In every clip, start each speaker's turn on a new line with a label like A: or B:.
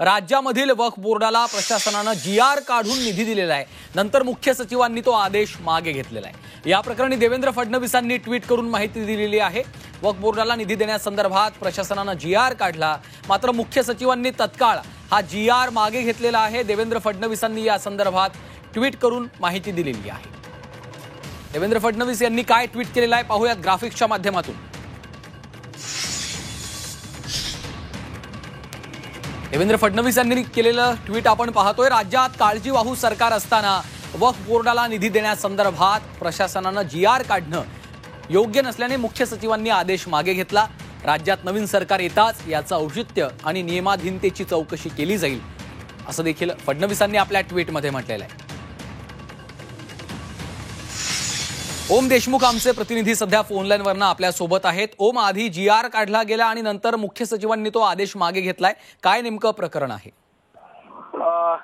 A: राज्यामधील वक्फ बोर्डाला प्रशासनानं GR काढून निधी दिलेला आहे। नंतर मुख्य सचिवांनी तो आदेश मागे घेतलेला आहे। या प्रकरणी देवेंद्र फडणवीसांनी ट्विट करून माहिती दिलेली आहे। वक्फ बोर्डाला निधी देण्यासंदर्भात प्रशासनानं GR काढला, मात्र मुख्य सचिवांनी तत्काळ हा GR मागे घेतलेला आहे। देवेंद्र फडणवीसांनी या संदर्भात ट्विट करून माहिती दिलेली आहे। देवेंद्र फडणवीस यांनी काय ट्विट केलेलं आहे पाहूयात ग्राफिक्सच्या माध्यमातून। देवेंद्र फडणवीस यांनी केलेलं ट्विट आपण पाहतोय। राज्यात काळजीवाहू सरकार असताना वक्फ बोर्डाला निधी देण्यासंदर्भात प्रशासनानं GR काढणं योग्य नसल्याने मुख्य सचिवांनी आदेश मागे घेतला। राज्यात नवीन सरकार येताच याचं औचित्य आणि नियमाधीनतेची चौकशी केली जाईल, असं देखील फडणवीसांनी आपल्या ट्विटमध्ये म्हटलेलं आहे। ओम देशमुख आमचे प्रतिनिधी सध्या फोन लाईनवरनं आपल्या सोबत आहेत। ओम, आधी GR काढला गेला आणि नंतर मुख्य सचिवांनी तो आदेश मागे घेतलाय, काय नेमकं प्रकरण आहे?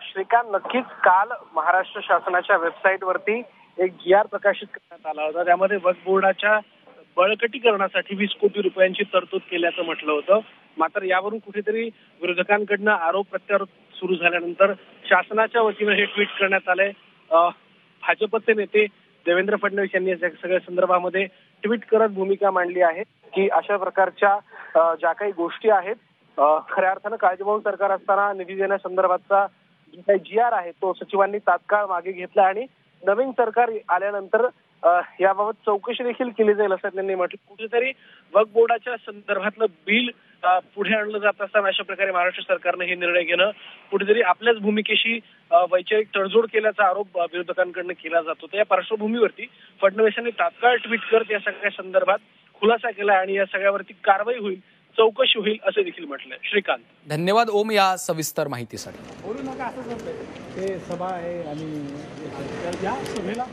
B: श्रीकांत, नक्कीच काल महाराष्ट्र शासनाच्या वेबसाईटवरती एक GR प्रकाशित करण्यात आला होता। त्यामध्ये वक्फ बोर्डाच्या बळकटीकरणासाठी 20 कोटी रुपयांची तरतूद केल्याचं म्हटलं होतं। मात्र यावरून कुठेतरी विरोधकांकडनं आरोप प्रत्यारोप सुरू झाल्यानंतर शासनाच्या वतीनं हे ट्विट करण्यात आलंय। भाजपचे नेते देवेंद्र फडणवीस यांनी या सगळ्या संदर्भामध्ये ट्विट करत भूमिका मांडली आहे की अशा प्रकारच्या ज्या काही गोष्टी आहेत, खऱ्या अर्थानं काळजीवाहू सरकार असताना निधी देण्यासंदर्भातचा जो काही GR आहे तो सचिवांनी तात्काळ मागे घेतला आणि नवीन सरकार आल्यानंतर याबाबत चौकशी देखील केली जाईल असं त्यांनी म्हटलं। कुठेतरी वक्फ बोर्डाच्या संदर्भातलं बिल पुढे आणलं जात असताना अशा प्रकारे महाराष्ट्र सरकारनं हे निर्णय घेणं कुठेतरी आपल्याच भूमिकेशी वैचारिक तडजोड केल्याचा आरोप विरोधकांकडून केला जातो। त्या पार्श्वभूमीवरती फडणवीसांनी तात्काळ ट्विट करत या सगळ्या संदर्भात खुलासा केला आणि या सगळ्यावरती कारवाई होईल, चौकशी होईल असं देखील म्हटलंय। श्रीकांत,
A: धन्यवाद ओम या सविस्तर माहितीसाठी।
C: बोलू नका असं म्हणतंय, ते सभा आहे आणि या सभेला